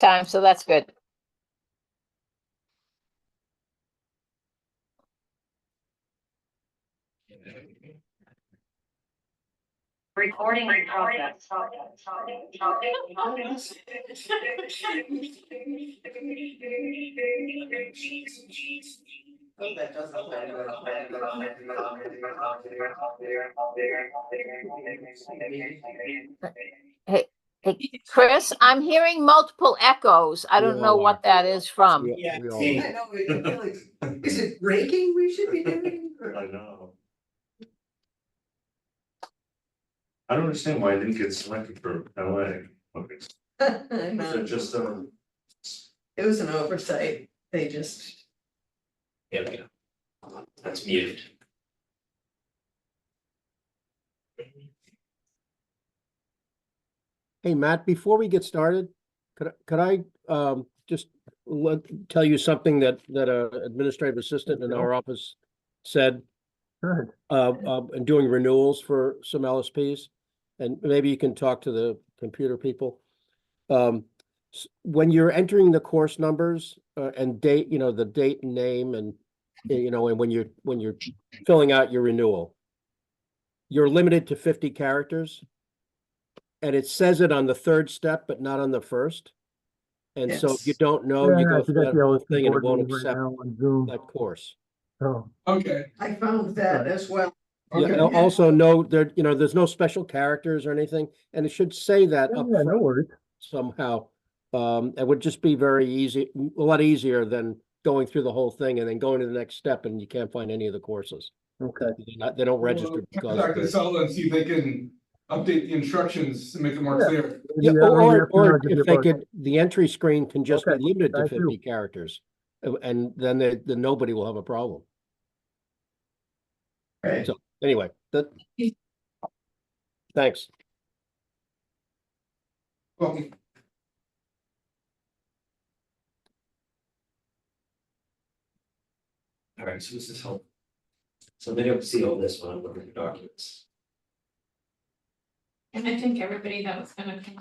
time, so that's good. Recording in progress. Hey, Chris, I'm hearing multiple echoes. I don't know what that is from. Yeah, we all I are. know, I feel like, is it breaking we should be doing? I know. I don't understand why I didn't get selected for LA. Okay. I Is know. it just It was an oversight, they just. There we go. That's muted. Hey, Matt, before we get started, could I just tell you something that administrative assistant in our office said? Good. And doing renewals for some LSPs, and maybe you can talk to the computer people. When you're entering the course numbers and date, the date and name, and and when you're filling out your renewal, you're limited to 50 characters. And it says it on the third step, but not on the first. And so if you Yes. don't know, you go through that whole thing and it won't right accept now on Zoom. that course. So, Okay, I found that as well. Yeah, and also no, there's no special characters or anything, and it should say that up yeah, no front worries. somehow. It would just be very easy, a lot easier than going through the whole thing and then going to the next step and you can't find any of the courses. Okay. They don't register contact because. Casella and see if they can update the instructions to make it more Yeah. clear. Yeah, Maybe, maybe or afternoon I'll give you if a they buzz. could, the entry screen can just be Okay, limited to thank 50 you. characters. And then then nobody will have a problem. Right. So anyway, thanks. Well, All right, so this is help. So they don't see all this when I'm looking at the documents. And I think everybody that was gonna come.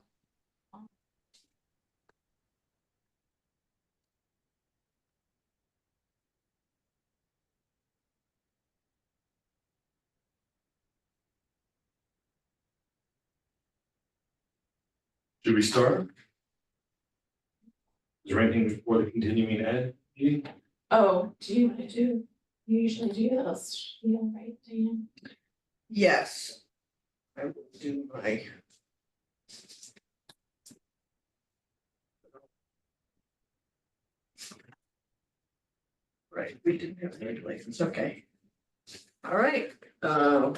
should we start? Is there anything before the continuing ed meeting? Oh, do you wanna do, you usually do those, right, Diane? Yes. I will do my. Right, we didn't have any license, okay. All right,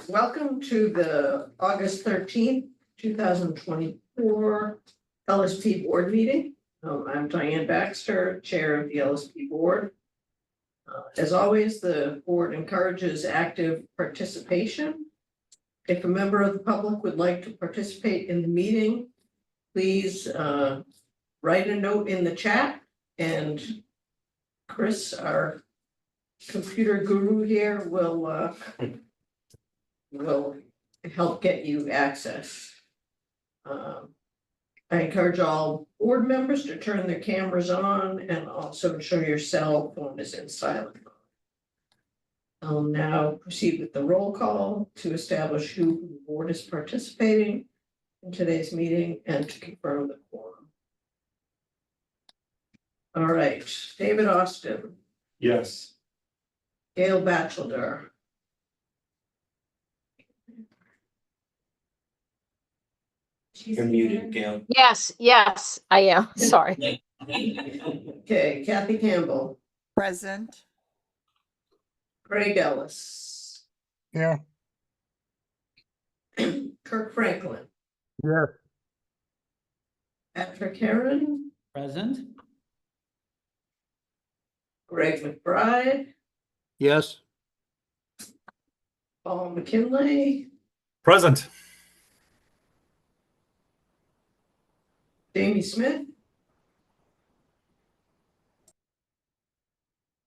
welcome to the August 13th, 2024 LSP board meeting. I'm Diane Baxter, Chair of the LSP board. As always, the board encourages active participation. If a member of the public would like to participate in the meeting, please write a note in the chat, and Chris, our computer guru here, will help get you access. I encourage all board members to turn their cameras on and also ensure your cell phone is in silent mode. I'll now proceed with the roll call to establish who the board is participating in today's meeting and to confirm the quorum. All right, David Austin, Yes. Gail Batchelder, She's You're muted, Gail. Yes, I am. Sorry. okay, Kathy Campbell, Present. Greg Ellis, Yeah. Kirk Franklin, Yes. Patrick Heron, Present. Greg McBride, Yes. Paul McKinley, Present. Jamie Smith.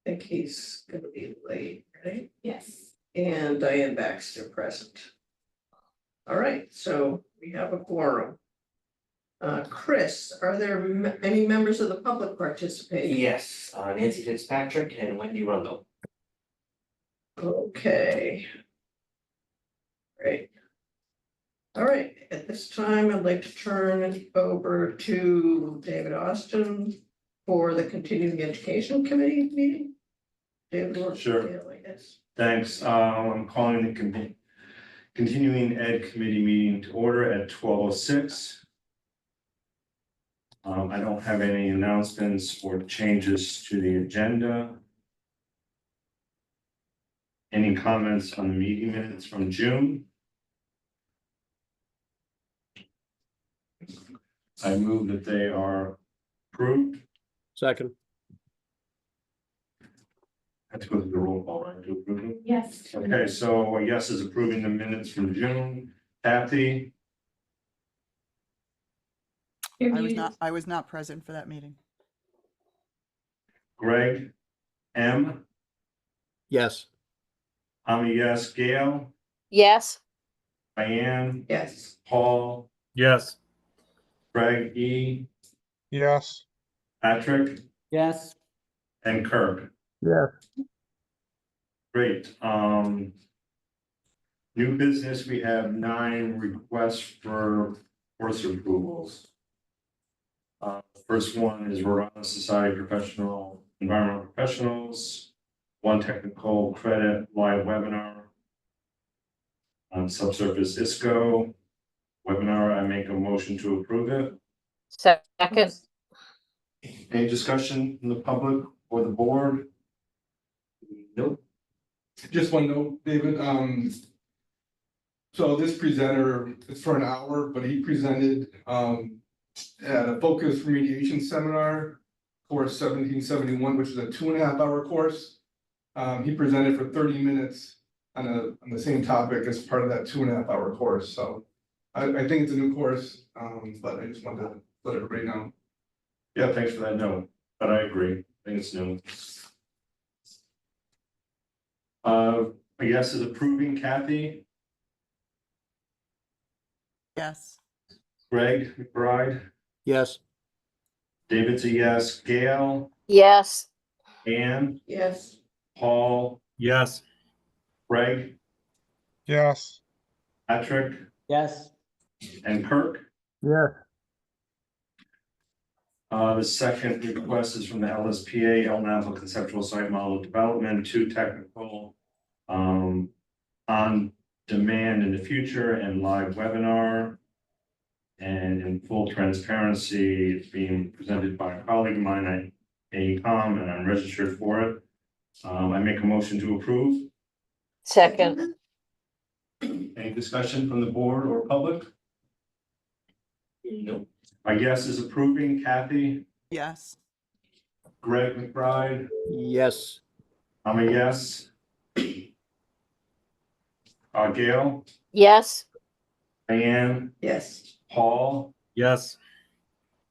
I think he's gonna be late, right? Yes. And Diane Baxter present. All right, so we have a quorum. Chris, are there any members of the public participating? Yes, Nancy Fitzpatrick and Wendy Rundle. Okay. Great. All right, at this time, I'd like to turn it over to David Austin for the Continuing Education Committee meeting. David, Sure. yes. Thanks. I'm calling the continuing ed committee meeting to order at 12:06. I don't have any announcements or changes to the agenda. Any comments on the meeting minutes from June? I move that they are approved. Second, Let's go through the roll call, right, to approve them. Yes. Okay, so a yes is approving the minutes from June. Kathy, You're I was muted. not, I was not present for that meeting. Greg, M, yes. I'm a yes. Gail, Yes, Diane, Yes. Paul, Yes. Greg, E, Yes. Patrick, Yes. and Kirk. Yes. Great. New business, we have 9 requests for course approvals. First one is Rhode Island Society of Professional Environmental Professionals, 1 technical credit live webinar on subsurface ISCO webinar. I make a motion to approve it. second, Any discussion from the public or the board? Nope. Just one note, David, so this presenter, it's for an hour, but he presented, at a focus remediation seminar, course 1771, which is a 2.5-hour course. He presented for 30 minutes on the same topic as part of that 2.5-hour course, so I think it's a new course, but I just wanted to let everybody know. Yeah, thanks for that note, but I agree. I think it's new. A yes is approving. Kathy, Yes, Greg McBride, Yes, David's a yes. Gail, yes, Ann, Yes. Paul, Yes. Greg, Yes. Patrick, Yes. and Kirk. Yes. The second request is from the LSPA, El Napa Conceptual Site Model Development, 2 technical, on demand in the future and live webinar. And in full transparency, it's being presented by a colleague of mine at AECOM, and I'm registered for it. I make a motion to approve. second, Any discussion from the board or public? Nope. My guess is approving. Kathy, yes, Greg McBride, yes. I'm a yes. Gail, yes, Diane, Yes. Paul, Yes.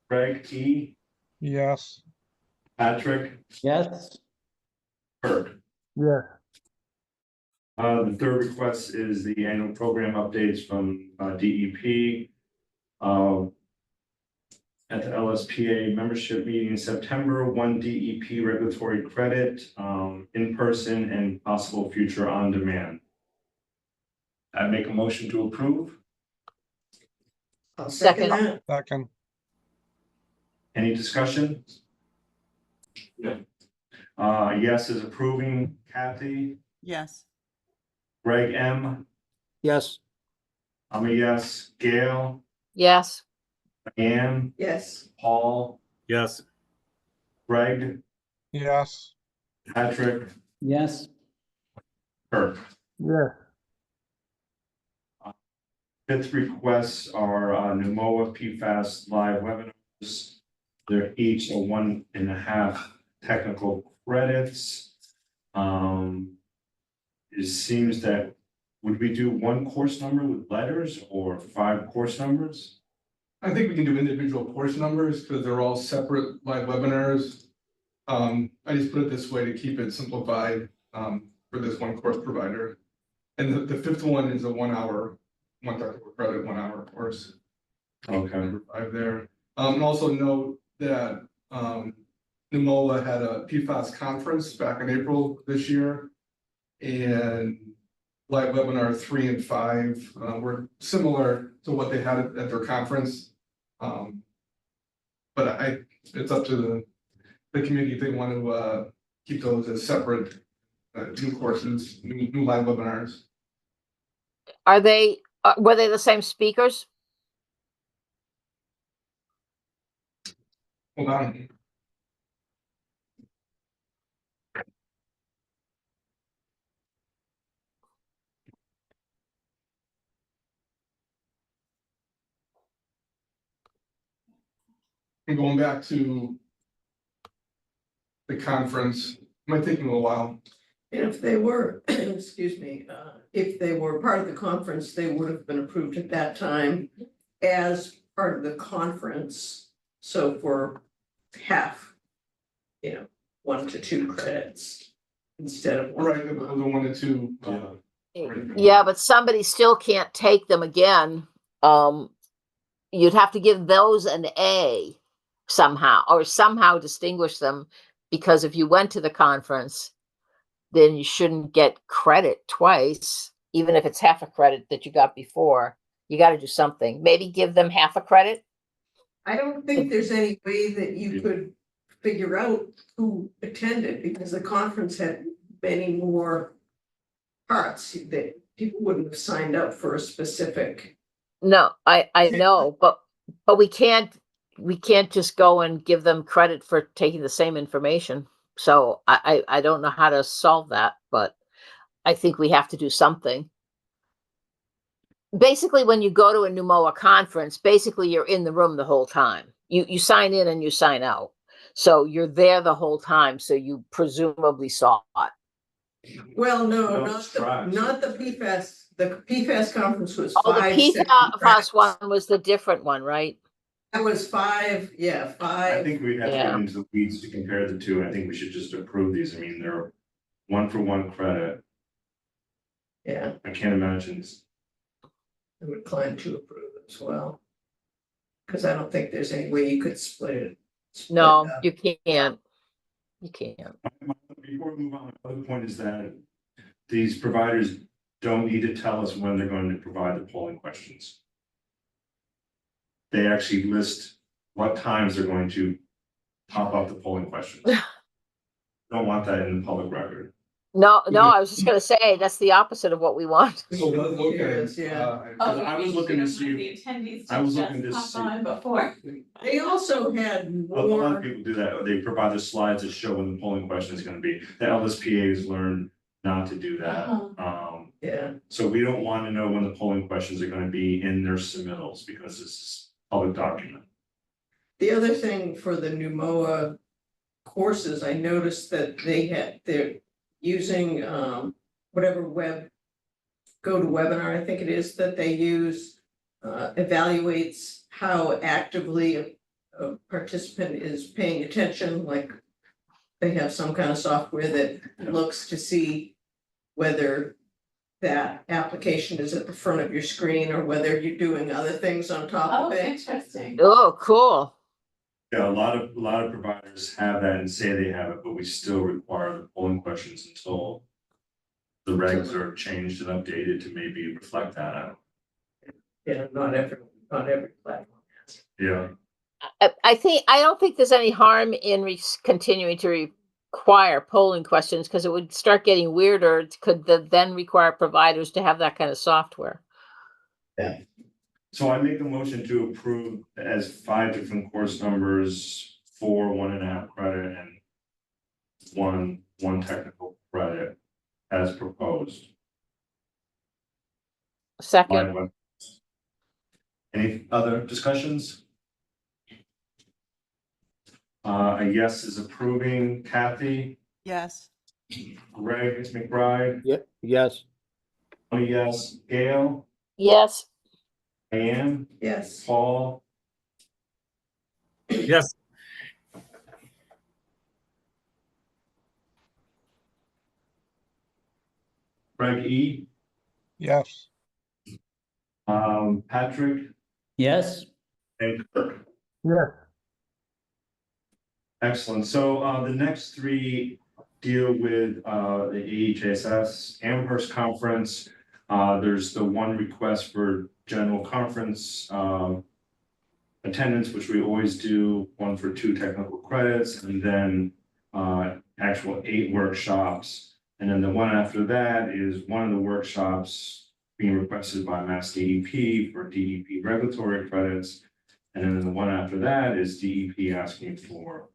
Greg, E, Yes. Patrick, Yes. Kirk. Yes. The third request is the annual program updates from DEP. At the LSPA membership meeting in September, 1 DEP regulatory credit, in person and possible future on demand. I make a motion to approve. I'll second Second. that. Second. Any discussion? No. Yes is approving. Kathy, yes, Greg M, Yes, I'm a yes. Gail, yes, Ann, Yes. Paul, Yes. Greg, Yes. Patrick, Yes. Kirk. Yes. Fifth requests are NUMOA PFAS live webinars. They're each a 1.5 technical credits. It seems that, would we do 1 course number with letters or 5 course numbers? I think we can do individual course numbers because they're all separate live webinars. I just put it this way to keep it simplified for this one course provider. And the 5th one is a 1 hour, 1 technical credit, 1 hour course. Okay, number 5 there. And also note that, NMOA had a PFAS conference back in April this year. And live webinar 3 and 5, were similar to what they had at their conference. But it's up to the committee if they want to, keep those as separate, new courses, new live webinars. Are they, were they the same speakers? Hold on. And going back to the conference, might take me a while. And if they were, excuse me, if they were part of the conference, they would have been approved at that time as part of the conference. So for half, 1 to 2 credits instead of. Right, the 1 and 2. Yeah, but somebody still can't take them again. You'd have to give those an A somehow, or somehow distinguish them, because if you went to the conference, then you shouldn't get credit twice, even if it's half a credit that you got before. You got to do something. Maybe give them half a credit. I don't think there's any way that you could figure out who attended, because the conference had many more parts that people wouldn't have signed up for a specific. No, I know, but we can't just go and give them credit for taking the same information. So I don't know how to solve that, but I think we have to do something. Basically, when you go to a NUMOA conference, basically you're in the room the whole time. You sign in and you sign out. So you're there the whole time. So you presumably saw it. Well, no, No, not the, tracks. not the PFAS. The PFAS conference was Oh, the 5 separate PFAS tracks. one was the different one, right? That was 5, yeah, I 5. think we have to Yeah. get into the weeds to compare the two. I think we should just approve these. I mean, they're 1-for-1 credit. Yeah, I can't imagine. I'm inclined to approve as well. Because I don't think there's any way you could split it. No, up. you can't. You can't. Before we move on, another point is that these providers don't need to tell us when they're going to provide the polling questions. They actually list what times they're going to pop up the polling questions. Don't want that in the public record. No, I was just gonna say that's the opposite of what we want. So let's look at Yes, it. yeah. Oh, I was looking to see- The attendees I was to looking to just see- hop on before. They also had A lot more, of people do that. They provide the slides that show when the polling question is gonna be. The LSPA has learned not to do that. yeah, So we don't want to know when the polling questions are gonna be in their submittals because this is public document. the other thing for the NUMOA courses, I noticed that they're using whatever GoToWebinar, I think it is, that they use, evaluates how actively a participant is paying attention, like they have some kind of software that looks to see whether that application is at the front of your screen or whether you're doing other things on top Oh, of it. interesting. Oh, cool. Yeah, a lot of providers have that and say they have it, but we still require the polling questions until the regs are changed and updated to maybe reflect that out. Yeah, not every platform has. Yeah, I don't think there's any harm in continuing to require polling questions, because it would start getting weirder. Could then require providers to have that kind of software. so I make a motion to approve as 5 different course numbers for 1.5 credit and one technical credit as proposed. Second, Live web- Any other discussions? A yes is approving. Kathy, Yes. Greg McBride, Yep, yes, a yes, Gail, yes. Ann, Yes, Paul, Yes. Greg E, Yes. Patrick, Yes. And Kirk. Yes. Excellent. So the next three deal with the AHSS Amherst Conference. There's the one request for general conference attendance, which we always do, one for 2 technical credits, and then actual 8 workshops. And then the one after that is one of the workshops being requested by Mass DEP for DEP regulatory credits. And then the one after that is DEP asking for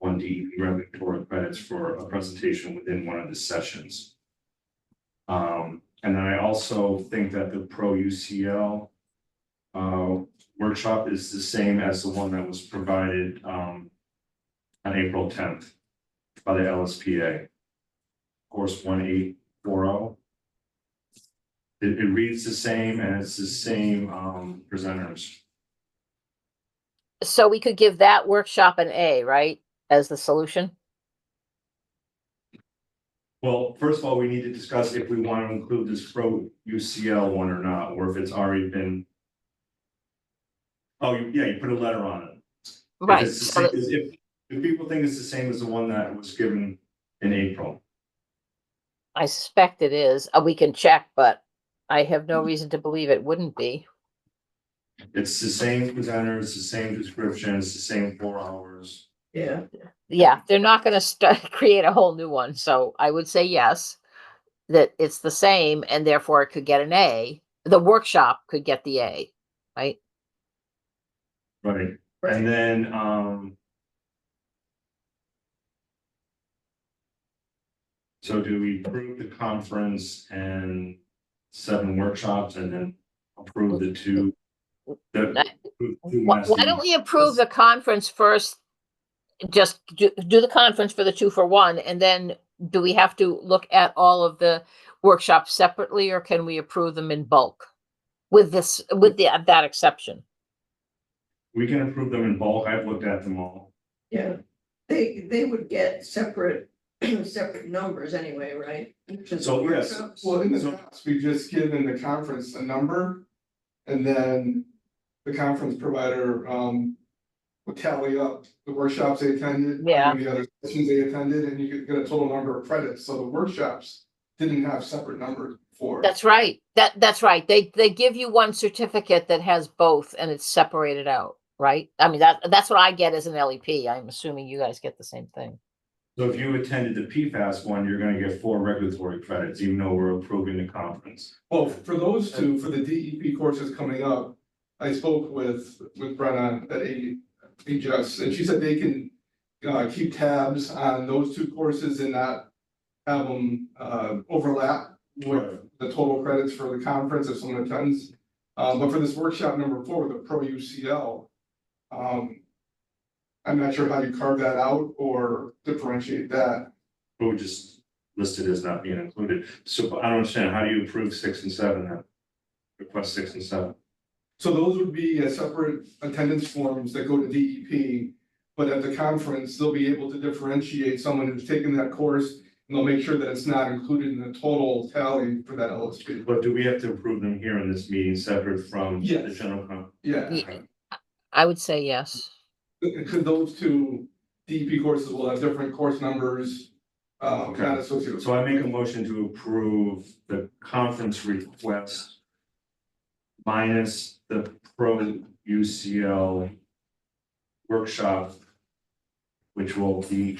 1 DEP regulatory credits for a presentation within one of the sessions. And then I also think that the Pro UCL workshop is the same as the one that was provided on April 10th by the LSPA. Course 1840. It reads the same and it's the same presenters. So we could give that workshop an A, right, as the solution? Well, first of all, we need to discuss if we want to include this Pro UCL one or not, or if it's already been. Oh, yeah, you put a letter on it. Right. If it's the same, if people think it's the same as the one that was given in April. I suspect it is. We can check, but I have no reason to believe it wouldn't be. It's the same presenter, it's the same description, it's the same 4 hours. Yeah, Yeah, they're not going to create a whole new one. So I would say yes, that it's the same and therefore it could get an A. The workshop could get the A, right? Right. right. And then so do we approve the conference and 7 workshops and then approve the 2? Why don't we approve the conference first? Just do the conference for the 2 for 1, and then do we have to look at all of the workshops separately, or can we approve them in bulk with that exception? We can approve them in bulk. I've looked at them all. Yeah, they would get separate, separate numbers anyway, right? Each of the So, yes. workshops. Well, in the So- past, we just given the conference a number. And then the conference provider would tally up the workshops they attended. Yeah. And the other sessions they attended, and you could get a total number of credits, so the workshops didn't have separate numbers before. That's right. That's right. They give you one certificate that has both, and it's separated out, right? I mean that's what I get as an LEP. I'm assuming you guys get the same thing. So if you attended the PFAS one, you're gonna get 4 regulatory credits, even though we're approving the conference. Well, for those 2, for the DEP courses coming up, I spoke with Brenna at AHS, and she said they can keep tabs on those 2 courses and not have them overlap with the total credits for the conference if someone attends. But for this workshop number 4, the Pro UCL, I'm not sure how you carve that out or differentiate that. But we just listed as not being included. So I don't understand, how do you approve 6 and 7 then? Request 6 and 7. So those would be separate attendance forms that go to DEP, but at the conference, they'll be able to differentiate someone who's taken that course, and they'll make sure that it's not included in the total tally for that LSP. But do we have to approve them here in this meeting separate from the Yes. general con? Yeah, Yeah. I would say yes. because those 2 DEP courses will have different course numbers, not associated. So I make a motion to approve the conference request minus the Pro UCL workshop, which will be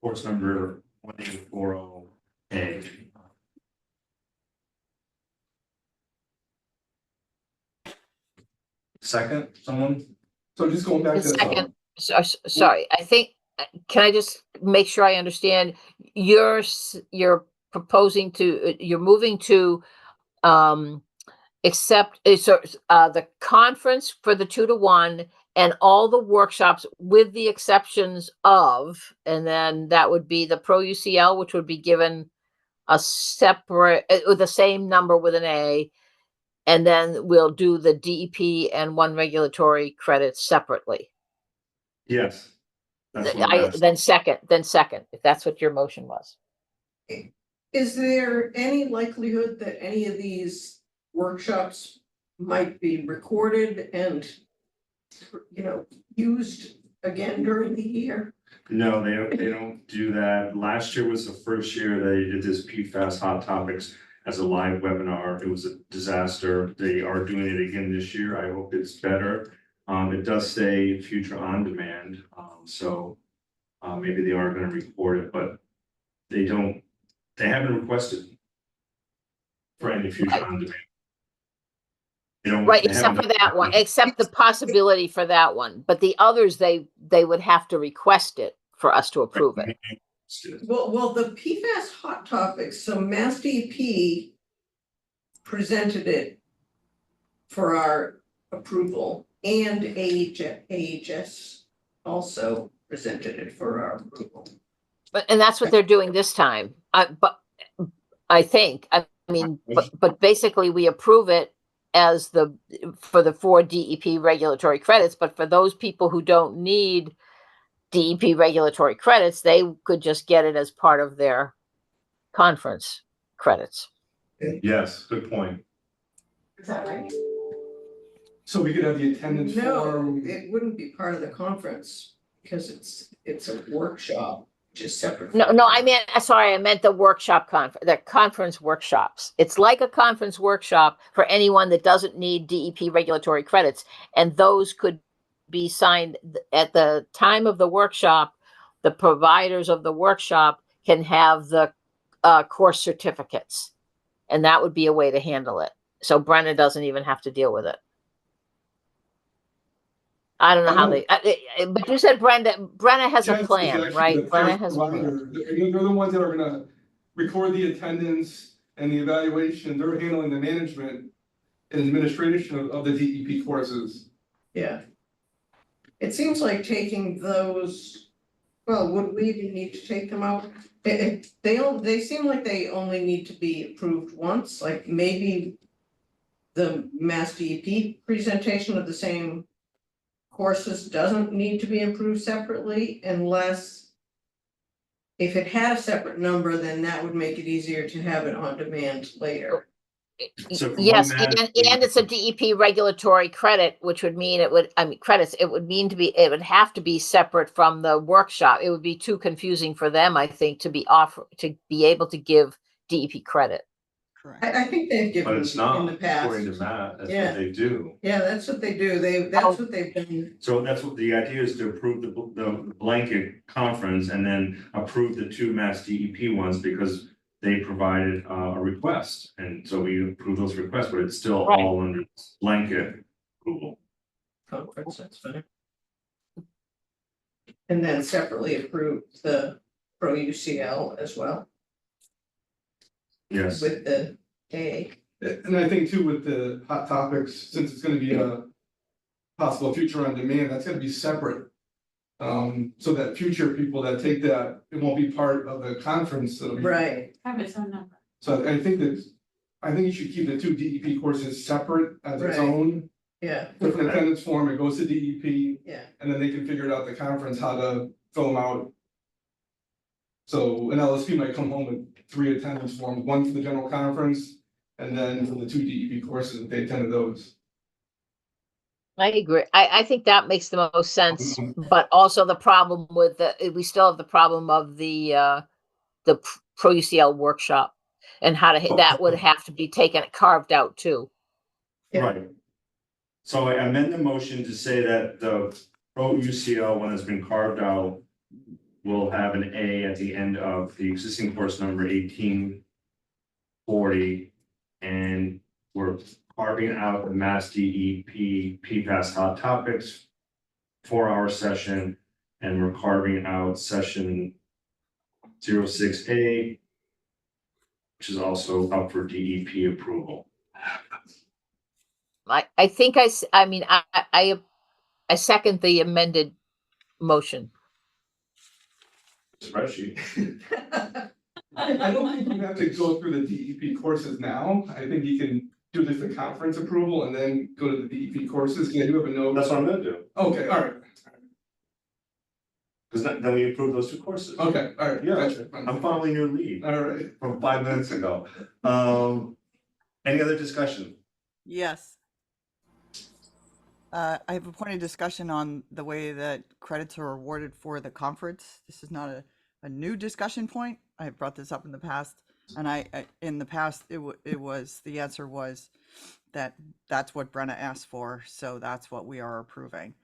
course number 1840A. Second, someone? So just going back to. Second, sorry, I think, can I just make sure I understand? You're proposing to, you're moving to accept the conference for the 2 to 1 and all the workshops with the exceptions of, and then that would be the Pro UCL, which would be given a separate, with the same number with an A. And then we'll do the DEP and 1 regulatory credit separately. Yes. That's what I'm asking. Then second, if that's what your motion was. Is there any likelihood that any of these workshops might be recorded and used again during the year? No, they don't do that. Last year was the first year they did this PFAS Hot Topics as a live webinar. It was a disaster. They are doing it again this year. I hope it's better. It does say future on demand, so maybe they are gonna record it, but they haven't requested for any future on demand. Right, They except haven't for that one, except the possibility for that one, but the others, they would have to request it for us to approve it. Well, the PFAS hot topics, so Mass DEP presented it for our approval, and AHS also presented it for our approval. And that's what they're doing this time. But I think, I mean, but basically we approve it as for the 4 DEP regulatory credits, but for those people who don't need DEP regulatory credits, they could just get it as part of their conference credits. Yes, good point. Is that right? So we could have the attendance No, form. it wouldn't be part of the conference, because it's a workshop, which is separate. No, I meant the workshop the conference workshops. It's like a conference workshop for anyone that doesn't need DEP regulatory credits. And those could be signed at the time of the workshop. The providers of the workshop can have the course certificates. And that would be a way to handle it. So Brenna doesn't even have to deal with it. I don't know how but you said Brenna has a Jess is plan, actually right? the Brenna first has a plan. provider. They're the ones that are gonna record the attendance and the evaluation. They're handling the management and administration of the DEP courses. Yeah. It seems like taking those, well, would we even need to take them out? They seem like they only need to be approved once, like maybe the Mass DEP presentation of the same courses doesn't need to be approved separately unless if it had a separate number, then that would make it easier to have it on demand later. So for Yes, one and Mass it's a DEP regulatory credit, which would mean credits, it would have to be separate from the workshop. It would be too confusing for them, I think, to be able to give DEP credit. Correct. I think they've given But it's in not, the past. according to Matt, that's Yeah. what they do. Yeah, that's what they do. Oh. That's what they've done. So that's what the idea is, to approve the blanket conference and then approve the 2 Mass DEP ones because they provided a request. And so we approve those requests, but it's still Right. all under blanket approval. Conference, that's fine. And then separately approve the Pro UCL as well Yes, with the A. And I think too with the hot topics, since it's gonna be a possible future on demand, that's gonna be separate. So that future people that take that, it won't be part of the conference, it'll be. Right, Have its own number. So I think you should keep the 2 DEP courses separate as its Right. own. yeah, Different attendance form, it goes to DEP, yeah. and then they can figure it out the conference how to fill them out. So an LSP might come home with 3 attendance forms, 1 for the general conference, and then for the 2 DEP courses, if they attended those. I agree. I think that makes the most sense, but also the problem with we still have the problem of the Pro UCL workshop and how to, that would have to be carved out too. Yeah. right. So I amend the motion to say that the Pro UCL one has been carved out. Will have an A at the end of the existing course number 1840. And we're carving out the Mass DEP PFAS Hot Topics 4-hour session, and we're carving out session 06A, which is also up for DEP approval. I think I second the amended motion. Spreadsheet. I don't think you have to go through the DEP courses now. I think you can do just the conference approval and then go to the DEP courses. Can I do have a note? That's what I'm gonna do, Okay, all right. because then we approve those 2 courses. Okay, all right. Yeah, Gotcha. I'm following your lead All right. from 5 minutes ago. Any other discussion? Yes. I have a point of discussion on the way that credits are awarded for the conference. This is not a new discussion point. I have brought this up in the past, and in the past it was the answer was that that's what Brenna asked for, so that's what we are approving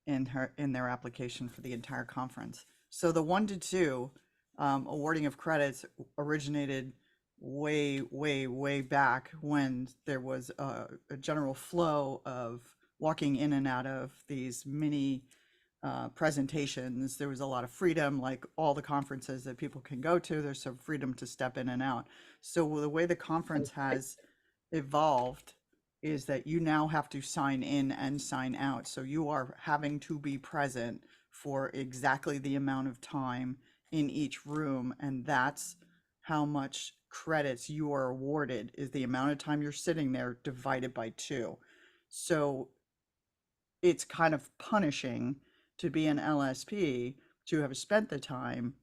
in their application for the entire conference. So the 1 to 2 awarding of credits originated way back when there was a general flow of walking in and out of these mini presentations. There was a lot of freedom, like all the conferences that people can go to. There's some freedom to step in and out. So the way the conference has evolved is that you now have to sign in and sign out. So you are having to be present for exactly the amount of time in each room, and that's how much credits you are awarded, is the amount of time you're sitting there divided by 2. So it's kind of punishing to be an LSP to have spent the time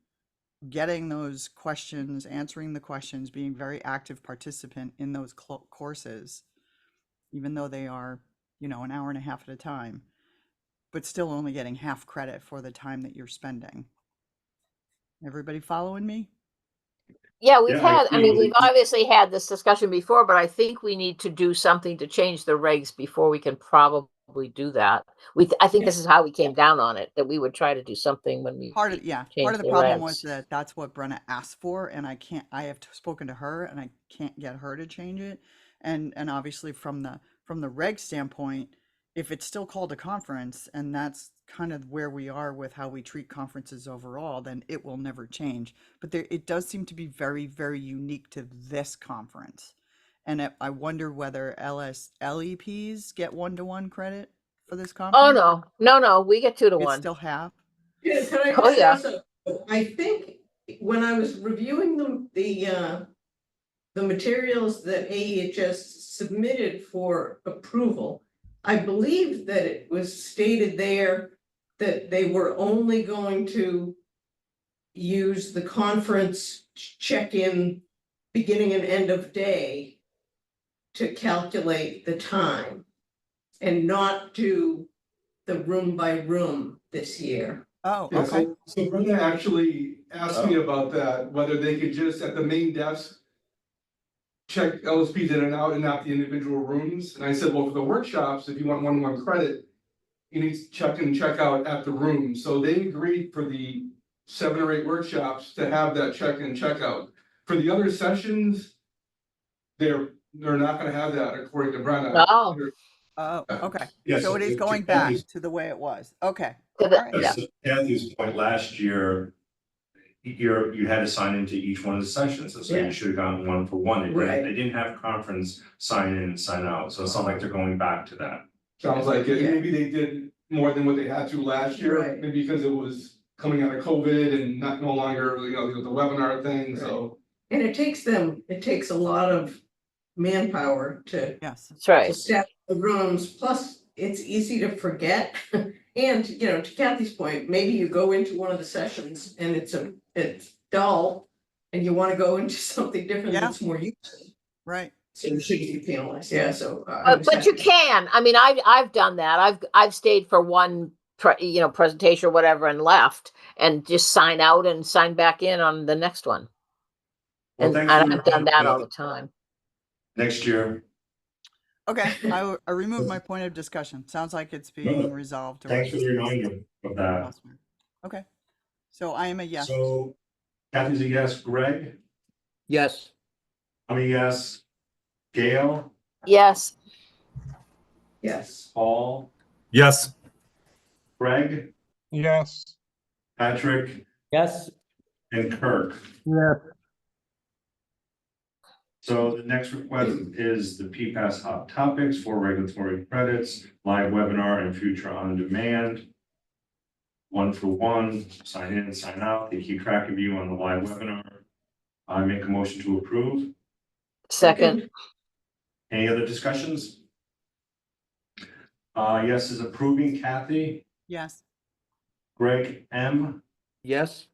getting those questions, answering the questions, being very active participant in those courses, even though they are, an hour and a half at a time, but still only getting half credit for the time that you're spending. Everybody following me? Yeah, we've Yeah, I had, I mean, agree. we've obviously had this discussion before, but I think we need to do something to change the regs before we can probably do that. I think this is how we came down on it, that we would try to do something when we Part of change the the problem was regs. that that's what Brenna asked for, and I have spoken to her and I can't get her to change it. And obviously from the reg standpoint, if it's still called a conference and that's kind of where we are with how we treat conferences overall, then it will never change. But it does seem to be very, very unique to this conference. And I wonder whether LEPs get 1-to-1 credit for this Oh, conference. no, we get 2 to It's 1. still half. Yeah, can I Oh, just say yeah. also, I think when I was reviewing the materials that AEHS submitted for approval, I believe that it was stated there that they were only going to use the conference check-in beginning and end of day to calculate the time and not do the room by room this year. Oh, Yeah, okay. so Brenda actually asked me about that, whether they could just at the main desk check LSPs in and out and not the individual rooms. And I said, well, for the workshops, if you want 1-to-1 credit, you need to check in and check out at the room. So they agreed for the 7 or 8 workshops to have that check in and check out. For the other sessions, they're not gonna have that according to Brenna. Oh. Oh, okay. Yes. So it is going back to the way it was. Okay. All right. Yeah. To Kathy's point, last year, you had to sign into each one of the sessions, so Yeah. you should have gotten 1-for-1. Right. They didn't have conference sign in and sign out, so it's not like they're going back to that. Sounds like it. Yeah. Maybe they did more than what they had to last year, Right. maybe because it was coming out of COVID and no longer, the webinar thing, so. And it takes a lot of manpower to Yes. That's right. set the rooms, plus it's easy to forget. And, to Kathy's point, maybe you go into one of the sessions and it's dull and you want to go into something different Yeah. that's more useful. Right. So you shouldn't be penalized. Yeah, so. I was But you happy. can, I mean, I've done that. I've stayed for one presentation or whatever and left and just sign out and sign back in on the next one. Well, And thanks for your I've done input, that all the time. next year. Okay. I removed my point of discussion. Sounds like it's being resolved. or Thanks for the reminder of that. elsewhere. Okay. So I am a yes. So Kathy's a yes, Greg, Yes. I'm a yes, Gail, Yes. Yes. Paul, Yes. Craig, Yes. Patrick, Yes. and Kirk. Yeah. So the next request is the PPAS hot topics for regulatory credits, live webinar and future on demand. 1-for-1, sign in, sign out. They keep track of you on the live webinar. I make a motion to approve. Second. Any other discussions? Yes is approving. Kathy, Yes. Greg M, Yes.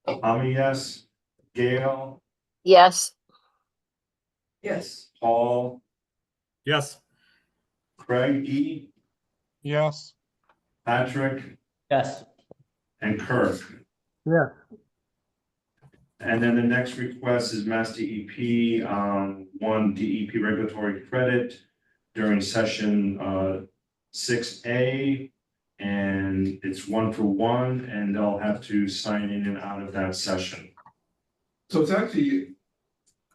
I'm a yes, Gail, Yes. Yes. Paul, Yes. Craig E, yes, Patrick, Yes. and Kirk. Yeah. And then the next request is Mass DEP, one DEP regulatory credit during session, 6A. And it's 1-for-1, and they'll have to sign in and out of that session. So it's actually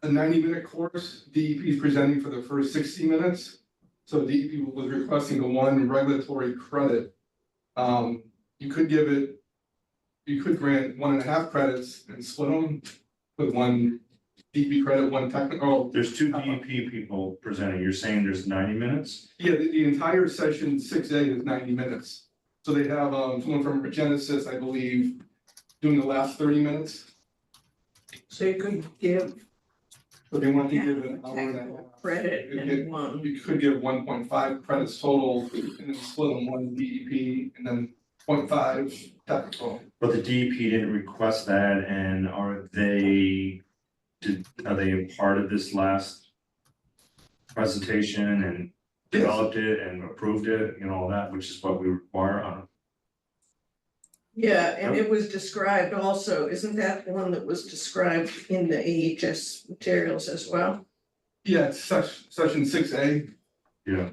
a 90-minute course. DEP is presenting for the first 60 minutes. So DEP was requesting a 1 regulatory credit. You could grant 1.5 credits and split them with 1 DEP credit, 1 technical. There's 2 DEP people presenting. You're saying there's 90 minutes? Yeah, the entire session 6A is 90 minutes. So they have someone from Regenesis, I believe, doing the last 30 minutes. So you could give So they want to give an hour and a technical half. credit and one. You could give 1.5 credits total and then split them 1 DEP and then 0.5 technical. But the DEP didn't request that, and are they a part of this last presentation and developed it and approved it and all that, which is what we require on? Yeah, and it was described also, isn't that the one that was described in the AHS materials as well? Yeah, it's session 6A. Yeah.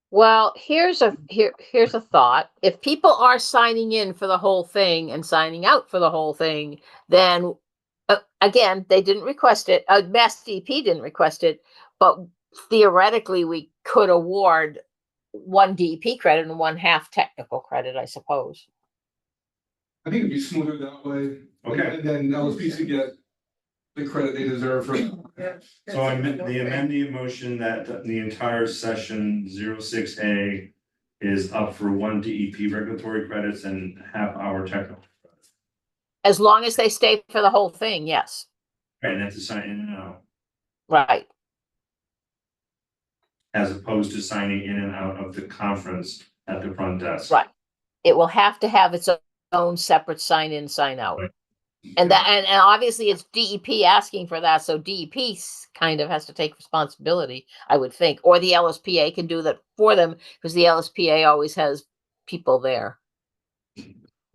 Well, here's a thought. If people are signing in for the whole thing and signing out for the whole thing, then again, they didn't request it. Mass DEP didn't request it, but theoretically, we could award 1 DEP credit and 1/2 technical credit, I suppose. I think it'd be smoother that way. Okay. And then LSP to get the credit they deserve for. Yeah. So I amend the motion that the entire session 06A is up for 1 DEP regulatory credits and 1/2 hour technical credits. As long as they stay for the whole thing, yes. And that's to sign in and out, Right. as opposed to signing in and out of the conference at the front desk. Right. It will have to have its own separate sign in, sign out. Right. And obviously it's DEP asking for that, so DEP kind of has to take responsibility, I would think, or the LSPA can do that for them because the LSPA always has people there.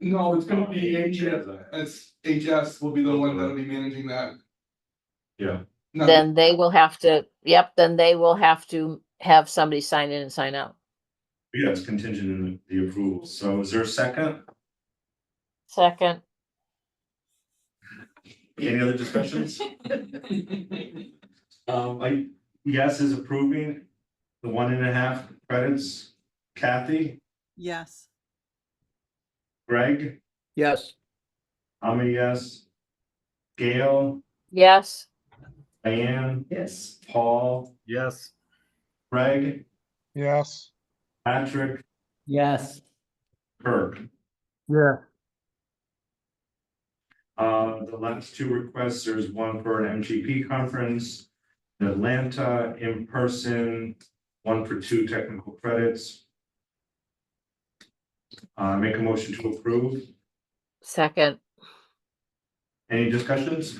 No, it's gonna be HS will be the one that'll be managing that. Yeah. Not- Then they will have to, then they will have to have somebody sign in and sign out. Yeah, it's contingent in the approval. So is there a second? Second, Any other discussions? Yes is approving the 1.5 credits. Kathy, Yes. Greg, Yes. I'm a yes. Gail, yes, Diane, Yes, Paul, Yes. Greg, yes, Patrick, Yes. Kirk. Yeah. The last 2 requests, there's one for an MGP conference in Atlanta in person, 1 for 2 technical credits. Make a motion to approve. second, Any discussions?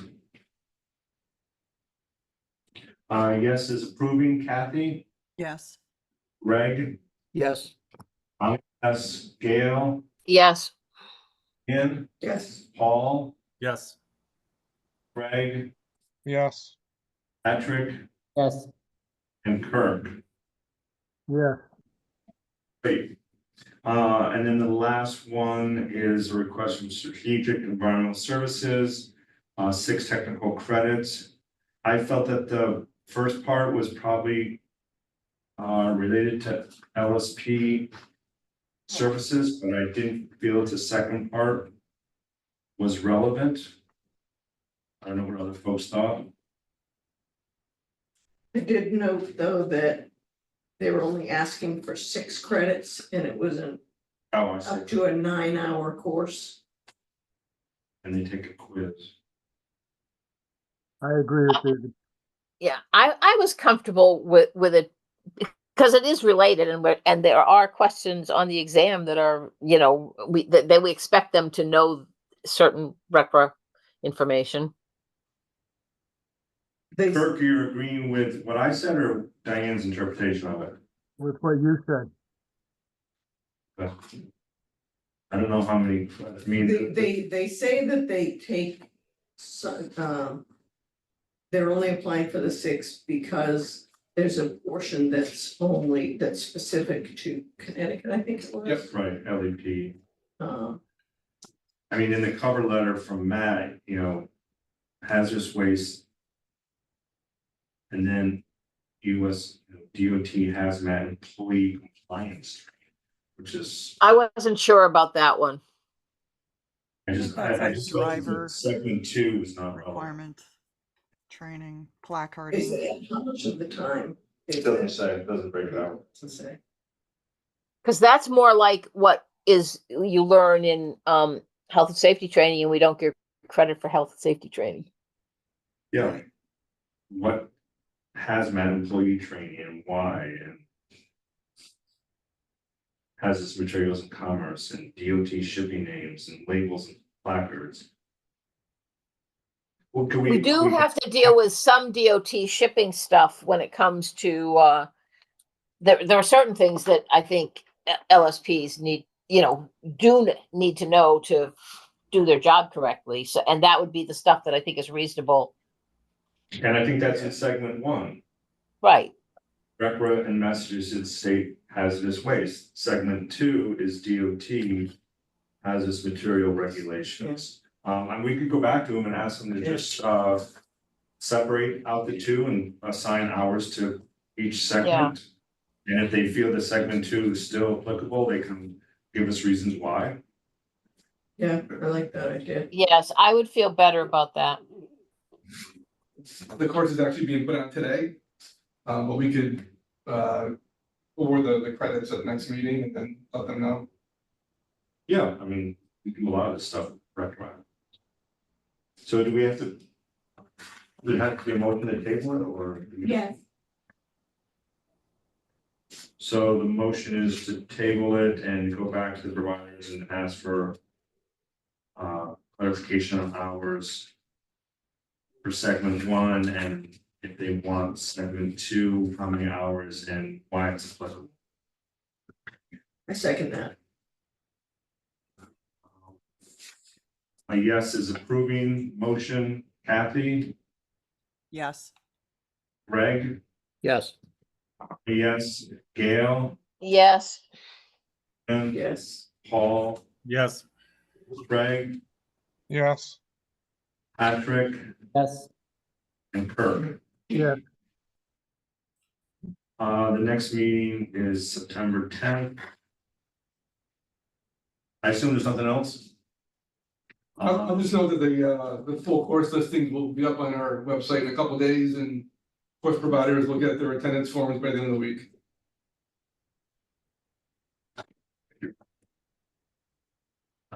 Yes is approving. Kathy, Yes. Greg, Yes. yes, Gail, yes, Ian, yes, Paul, Yes. Greg, yes, Patrick, Yes. and Kirk. Yeah. Great. And then the last one is a request from Strategic Environmental Services, 6 technical credits. I felt that the first part was probably related to LSP services, but I didn't feel that the second part was relevant. I don't know what other folks thought. I did note though that they were only asking for 6 credits and it was Oh, I see. up to a 9-hour course. And they take a quiz. I agree with you. yeah. I was comfortable with it because it is related, and there are questions on the exam that are, that we expect them to know certain RECRA information. They, Kirk, you're agreeing with what I said or Diane's interpretation of it? With what you said. But I don't know how many, I mean. they say that they take some, they're only applying for the 6 because there's a portion that's specific to Connecticut, I think it was. Yep. Right, LEP. Um, I mean, in the cover letter from Matt, you know, hazardous waste. And then US DOT hazmat employee compliance, which is, I wasn't sure about that one. I think just, that's I like just felt driver that segment 2 is not relevant. requirement, training, Is placarding. it, how much of the time? It doesn't say, it doesn't break it out. To say. Because that's more like what is you learn in health and safety training, and we don't get credit for health and safety training. Yeah. What hazmat employee training and why, and hazardous materials and commerce and DOT shipping names and labels and placards. Well, can We do have to deal with some DOT shipping stuff when it comes to there are certain things that I think LSPs need, do need to know to do their job correctly. So, and that would be the stuff that I think is reasonable. And I think that's in segment 1. Right. RECRA and Massachusetts State Hazardous Waste. Segment 2 is DOT hazardous material regulations. And we could go back to them and ask them to just separate out the 2 and assign hours to each segment. And if they feel that segment 2 is still applicable, they can give us reasons why. Yeah, I like that idea. Yes, I would feel better about that. The course is actually being put out today. But we could award the credits at the next meeting and then let them know. Yeah, I mean, we do a lot of this stuff retroactive. So do we have to? Does it have to be a motion to table it or? Yes. So the motion is to table it and go back to the providers and ask for clarification on hours for segment 1, and if they want segment 2, how many hours and why it's applicable. I second that. A yes is approving motion. Kathy, Yes. Greg, Yes. a yes, Gail, Yes. and Yes. Paul, Yes. Greg, Yes. Patrick, Yes. and Kirk. Yeah. The next meeting is September 10th. I assume there's nothing else? I'll just know that the full course listings will be up on our website in a couple days, and course providers will get their attendance forms by the end of the week.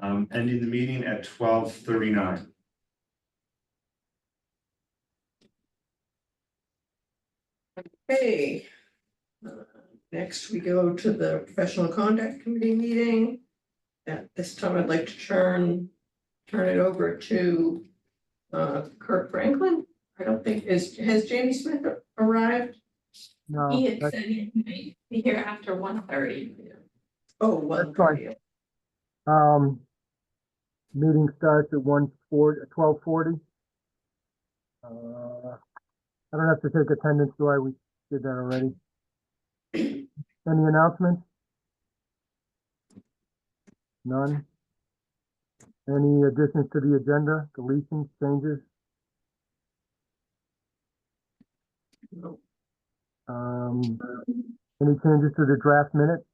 Ending the meeting at 12:39. Hey. Next, we go to the professional conduct committee meeting. At this time, I'd like to turn it over to Kirk Franklin. I don't think, has Jamie Smith arrived? No. He had said he might be here after 1:30. Oh, That's fine. 1:30. Meeting starts at 12:40. I don't have to take attendance, do I? We did that already. Any announcements? None. Any additions to the agenda, deletions, changes? No. Any changes to the draft minutes?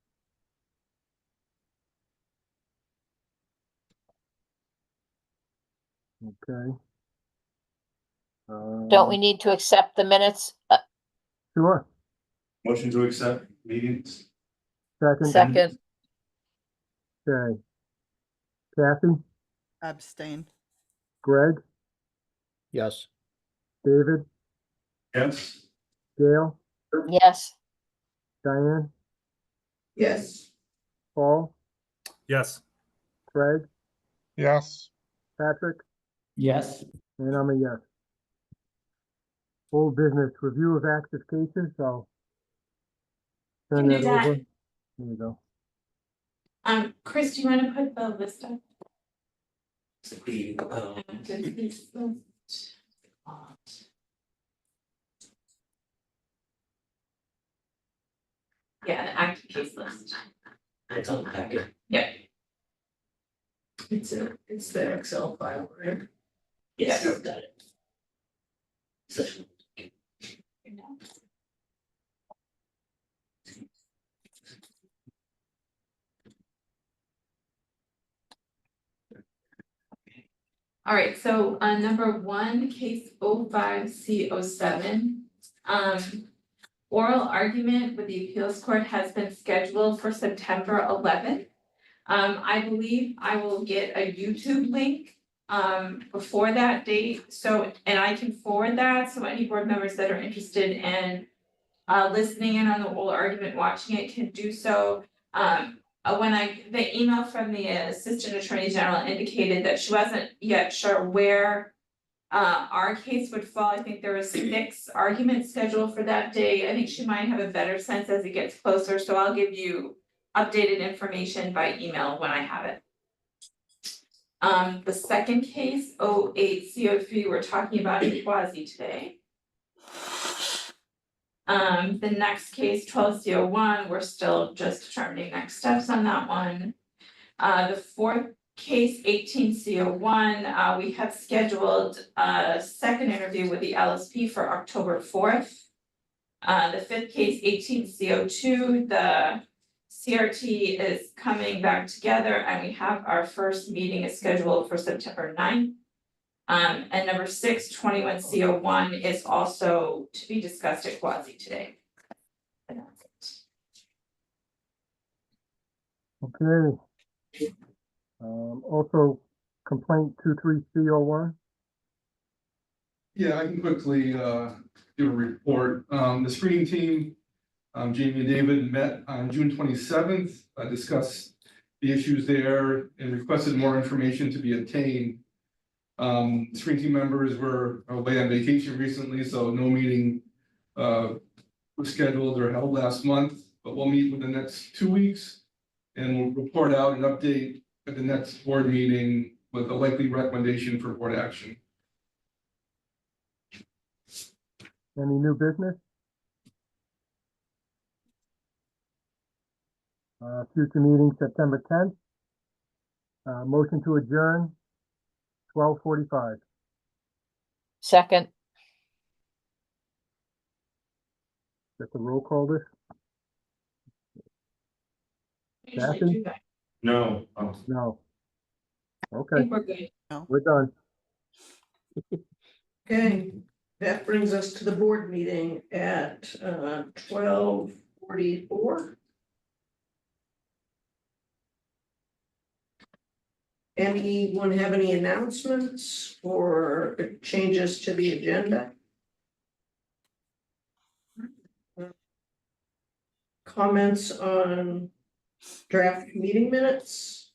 Okay. Don't we need to accept the minutes? Sure. Motion to accept meetings. Second. Okay. Kathy, Abstain. Greg, Yes. David, Yes. Gail, Yes. Diane, Yes. Paul, Yes. Craig, Yes. Patrick, Yes. and I'm a yes. Old business, review of active cases, I'll turn Can do that that. over. There you go. Chris, do you wanna put the list up? The, Active case list. Yeah, the active case list. it's on the packet. Yeah. It's the Excel file, right? Yes, Yeah. got it. Session. All right, so number one, case 05C07. Oral argument with the appeals court has been scheduled for September 11th. I believe I will get a YouTube link before that date, so, and I can forward that, so any board members that are interested in listening in on the oral argument, watching it can do so. The email from the Assistant Attorney General indicated that she wasn't yet sure where our case would fall. I think there was 6 arguments scheduled for that day. I think she might have a better sense as it gets closer, so I'll give you updated information by email when I have it. The second case, 08C03, we're talking about in quasi today. The next case, 12C01, we're still just determining next steps on that one. The fourth case, 18C01, we have scheduled a second interview with the LSP for October 4th. The fifth case, 18C02, the CRT is coming back together and we have our first meeting is scheduled for September 9th. And number 6, 21C01 is also to be discussed at quasi today. And that's it. Okay. Also complaint 23C01. Yeah, I can quickly give a report. The screening team, Jamie and David met on June 27th, discussed the issues there and requested more information to be obtained. Screening team members were away on vacation recently, so no meeting was scheduled or held last month, but we'll meet within the next 2 weeks and we'll report out an update at the next board meeting with a likely recommendation for board action. Any new business? Future meeting September 10th. Motion to adjourn, 12:45. Second, Get the roll call this? Usually Kathy? do that. No, oh, No. I Okay, think we're good. we're done. Okay, that brings us to the board meeting at 12:44. Anyone have any announcements or changes to the agenda? Comments on draft meeting minutes?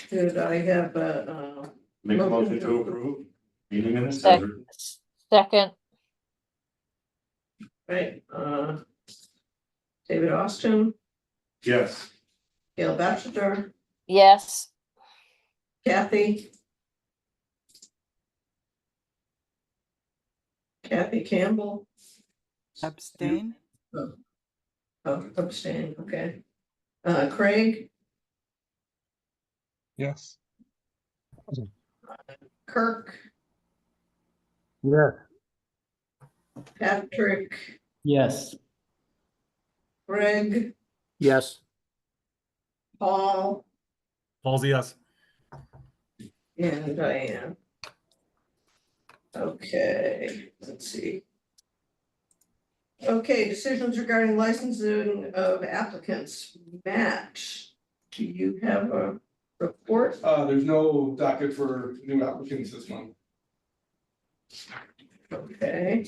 Did I have a make a motion to approve. Meeting minutes as written. second, right, David Austin, Yes. Gail Batchelder, yes. Kathy Campbell. Abstain? Oh, abstain, okay. Craig, Yes. Kirk, Yes. Patrick, Yes. Greg, Yes. Paul, Paul's yes. and Diane. Okay, let's see. Okay, decisions regarding licensing of applicants. Matt, do you have a report? There's no docket for new applicants this month. Okay.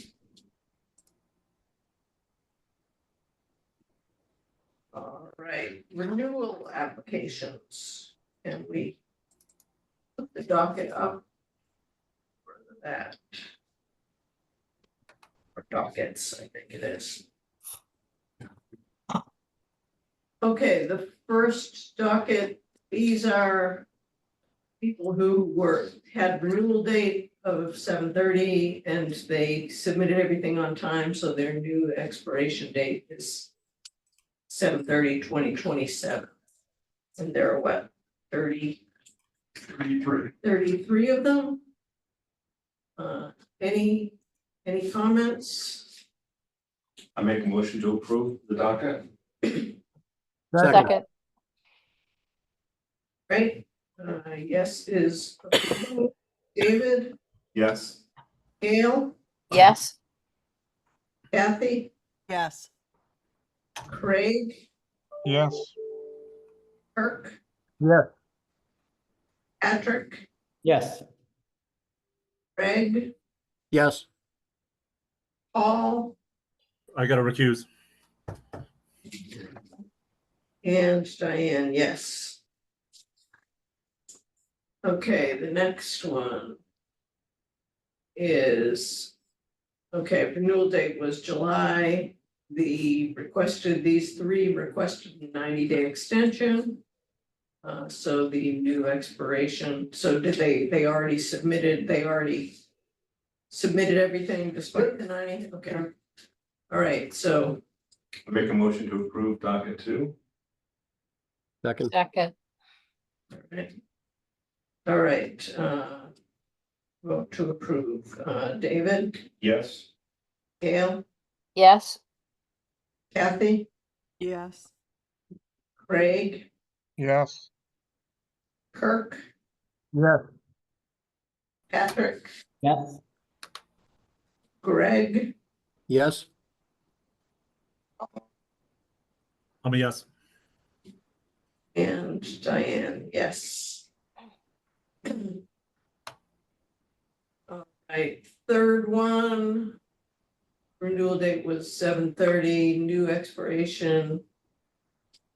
All right, renewal applications. Can we put the docket up for the that. Or dockets, I think it is. Okay, the first docket, these are people who had renewal date of 7/30 and they submitted everything on time, so their new expiration date is 7/30/2027. And there are what, 33 of them? Any comments? I make a motion to approve the docket. Second, Right, yes is approved. David, Yes. Gail, yes, Kathy, Yes. Craig, Yes. Kirk, Yes. Patrick, Yes. Greg, Yes, Paul, I gotta recuse. and Diane, yes. Okay, the next one is, okay, renewal date was July. These three requested a 90-day extension. So the new expiration, so did they already submitted everything despite the 90? Okay. All right, so, I make a motion to approve docket 2. second, second, all right, vote to approve, David, Yes. Gail, yes, Kathy, Yes. Craig, Yes. Kirk, Yes. Patrick, Yes. Greg, yes, I'm a yes. and Diane, yes. All right, third one. Renewal date was 7/30, new expiration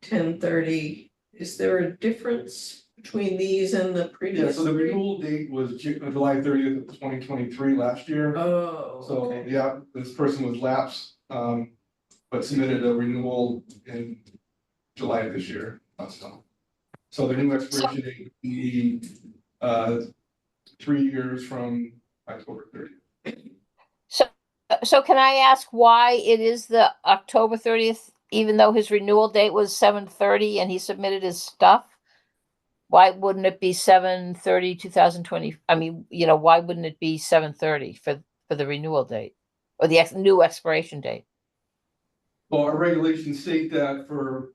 10/30. Is there a difference between these and the Yeah, previous so the three? renewal date was July 30th of 2023 last year. Oh, So, okay, yeah, this person was lapsed, but submitted a renewal in July of this year. So the new expiration date would be 3 years from October 30th. so can I ask why it is the October 30th, even though his renewal date was 7/30 and he submitted his stuff? Why wouldn't it be 7/30/2020? I mean, why wouldn't it be 7/30 for the renewal date or the new expiration date? Well, our regulations state that for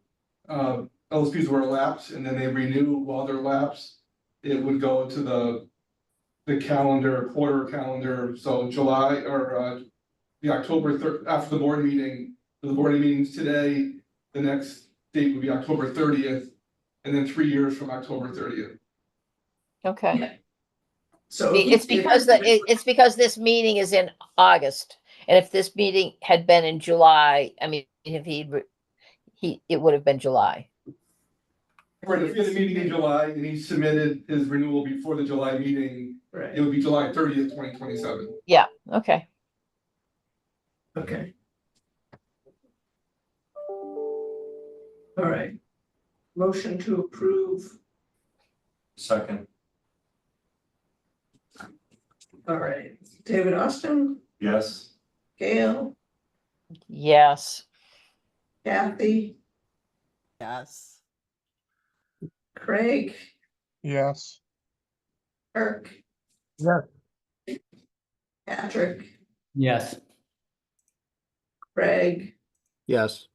LSPs who are lapsed and then they renew while they're lapsed, it would go to the quarter calendar, so July or the October 3rd, after the board meeting, the board meetings today, the next date would be October 30th, and then 3 years from October 30th. Okay. so. It's because this meeting is in August, and if this meeting had been in July, I mean, if it would have been July. Right, if he had a meeting in July and he submitted his renewal before the July meeting, it Right, would be July 30th, 2027. Yeah, okay. okay. All right. Motion to approve, Second. all right, David Austin, Yes. Gail, Yes, Kathy, Yes. Craig, Yes. Kirk, Yes. Patrick, Yes. Craig, yes,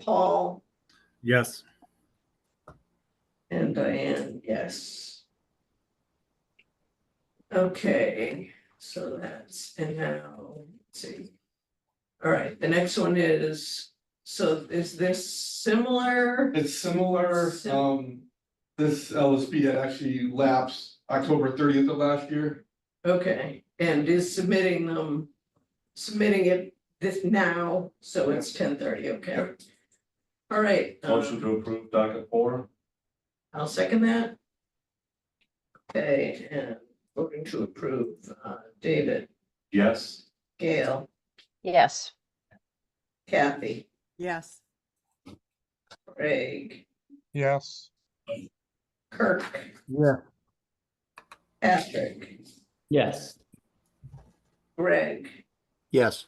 Paul, Yes. and Diane, yes. Okay, so and now, let's see. All right, the next one is, so is this similar? It's similar, Sim- this LSP had actually lapsed October 30th of last year. Okay, and is submitting it this now, so it's 10/30, okay. Yep. All right. Motion to approve docket 4. I'll second that. Okay, and Voting to approve, David, Yes. Gail, Yes. Kathy, Yes. Craig, Yes. Kirk, Yeah. Patrick, Yes. Greg, Yes.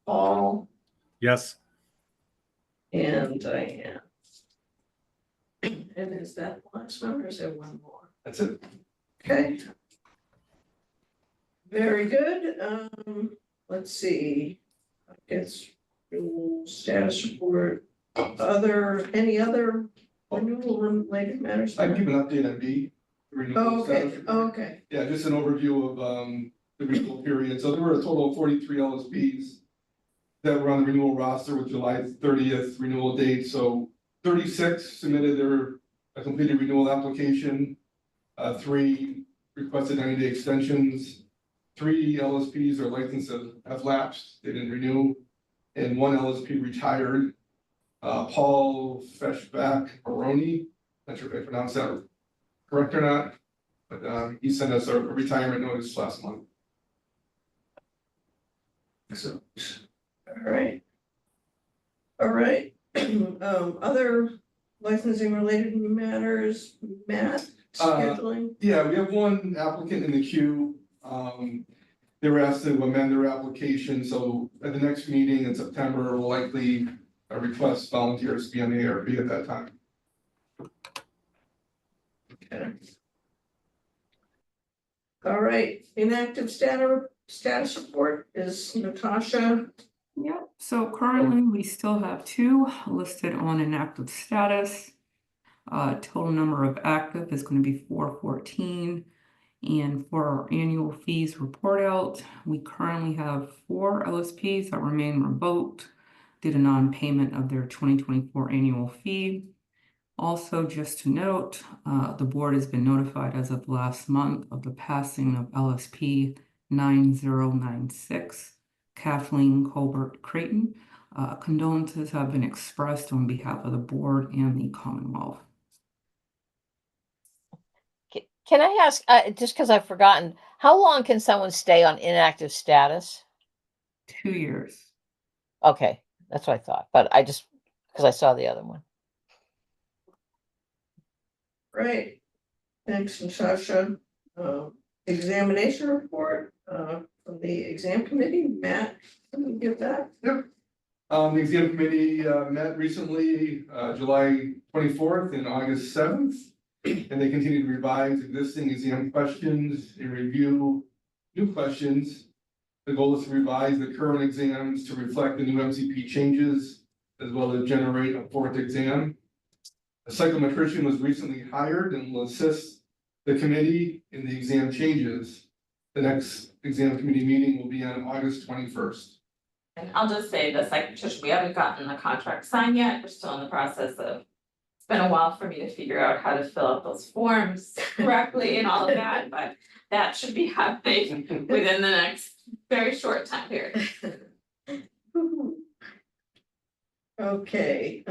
Paul, Yes. and Diane. And is that the last one or is there one more? That's it. Okay. Very good. Let's see. I guess renewal status report, any other renewal related matters? I can give an update on B. the renewal Oh, status okay, report. okay. Yeah, just an overview of the renewal period. So there were a total of 43 LSPs that were on the renewal roster with July 30th renewal date. So 36 submitted a completed renewal application. 3 requested 90-day extensions. 3 LSPs or licenses have lapsed, they didn't renew, and 1 LSP retired. Paul Feshbach Baroni, not sure if I pronounced that correct or not, but he sent us a retirement notice last month. So, All right. All right. Other licensing related matters, Matt, scheduling? yeah, we have 1 applicant in the queue. They were asked to amend their application, so at the next meeting in September, we'll likely request volunteers to be on the ARB at that time. Okay. All right, inactive status report is Natasha. Yeah, so currently we still have 2 listed on inactive status. Total number of active is going to be 414. And for our annual fees report out, we currently have 4 LSPs that remain revoked due to non-payment of their 2024 annual fee. Also, just to note, the board has been notified as of last month of the passing of LSP 9096, Kathleen Colbert Creighton. Condolences have been expressed on behalf of the board and the Commonwealth. Can I ask, just because I've forgotten, how long can someone stay on inactive status? 2 years. Okay, that's what I thought, but I just, because I saw the other one. Right. Thanks, Natasha. Examination report, from the exam committee, Matt, can you give that? Yep. The exam committee met recently, July 24th and August 7th. And they continue to revise existing exam questions and review new questions. The goal is to revise the current exams to reflect the new MCP changes, as well as generate a 4th exam. A psychometrician was recently hired and will assist the committee in the exam changes. The next exam committee meeting will be on August 21st. And I'll just say the psychiatrician, we haven't gotten the contract signed yet, we're still in the process of. It's been a while for me to figure out how to fill out those forms correctly and all of that, but that should be happening within the next very short time period. Okay,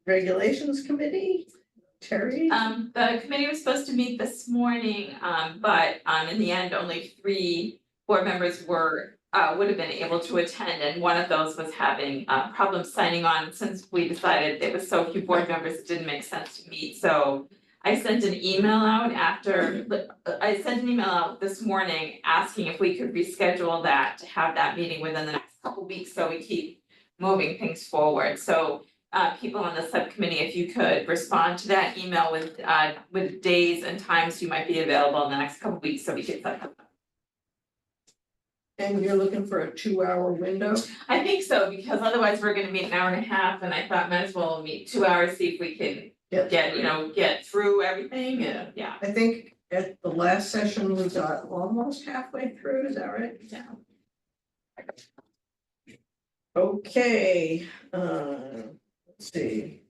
regulations committee, Terry? The committee was supposed to meet this morning, but in the end, only 3 board members would have been able to attend, and one of those was having problems signing on. Since we decided there was so few board members, it didn't make sense to meet, so I sent an email out this morning asking if we could reschedule that to have that meeting within the next couple weeks, so we keep moving things forward. So people on the subcommittee, if you could respond to that email with days and times you might be available in the next couple weeks, so we could set that up. And you're looking for a 2-hour window? I think so, because otherwise we're gonna meet an hour and a half, and I thought might as well meet 2 hours, see if we can get through everything, yeah. I think at the last session, we got almost halfway through, is that right? Yeah. Okay, let's see.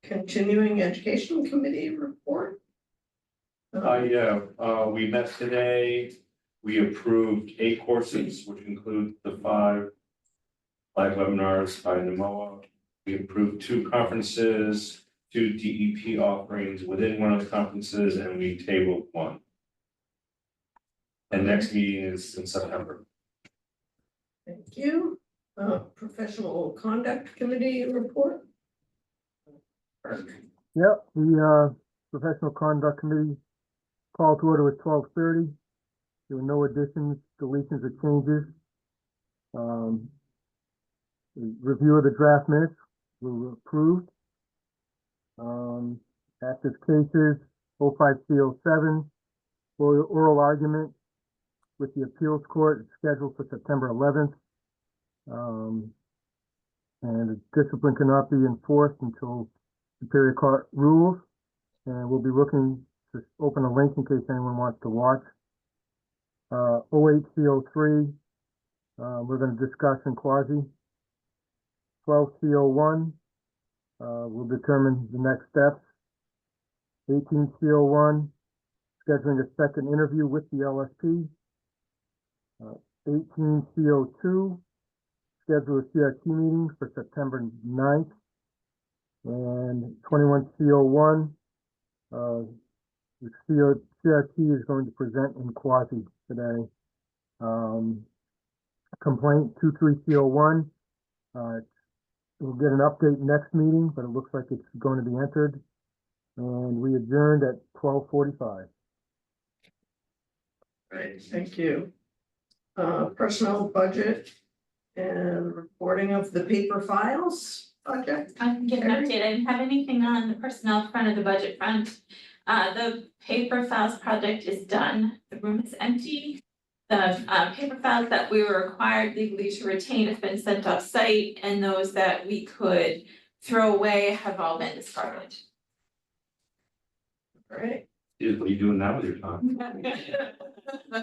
Continuing Education Committee report? We met today. We approved 8 courses, which include the 5 live webinars by NMOA. We approved 2 conferences, 2 DEP offerings within one of the conferences, and we tabled 1. And next meeting is in September. Thank you. Professional Conduct Committee report. Yep, the Professional Conduct Committee call to order at 12:30. There were no additions, deletions, or changes. The review of the draft minutes were approved. Active cases, 05C07, oral argument with the appeals court is scheduled for September 11th. And the discipline cannot be enforced until Superior Court rules. And we'll be looking to open a link in case anyone wants to watch. 08C03, we're going to discuss in quasi. 12C01, we'll determine the next steps. 18C01, scheduling a second interview with the LSP. 18C02, schedule a CRT meeting for September 9th. And 21C01, the CRT is going to present in quasi today. Complaint 23C01, we'll get an update next meeting, but it looks like it's going to be entered. And we adjourned at 12:45. Right, thank you. Personnel budget and reporting of the paper files project. I can give an update. I didn't have anything on the personnel front of the budget front. The paper files project is done. The room is empty. The paper files that we were required legally to retain have been sent off site, and those that we could throw away have all been discarded. All right. Dude, what are you doing now with your time?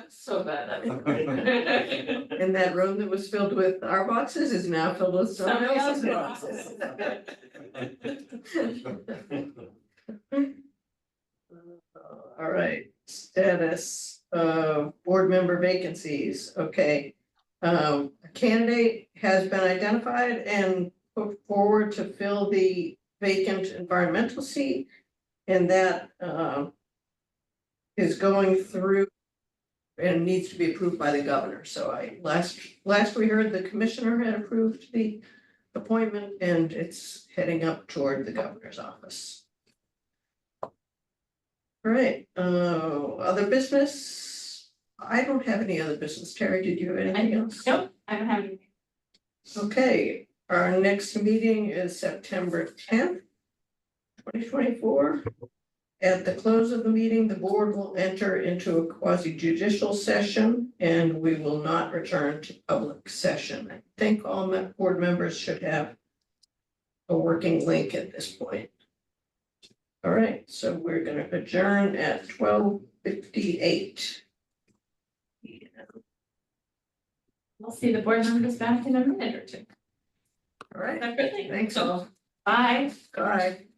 So bad. And that room that was filled with our boxes is now filled with somebody else's boxes. All right, status of board member vacancies, okay. A candidate has been identified and put forward to fill the vacant environmental seat. And that is going through and needs to be approved by the governor. So last we heard, the commissioner had approved the appointment and it's heading up toward the governor's office. All right, other business? I don't have any other business. Terry, did you have anything else? Nope, I don't have anything. Okay, our next meeting is September 10th, 2024. At the close of the meeting, the board will enter into a quasi judicial session and we will not return to public session. I think all board members should have a working link at this point. All right, so we're going to adjourn at 12:58. We'll see the board members back in a minute or two. All right, Everything. thanks all. Bye. Bye.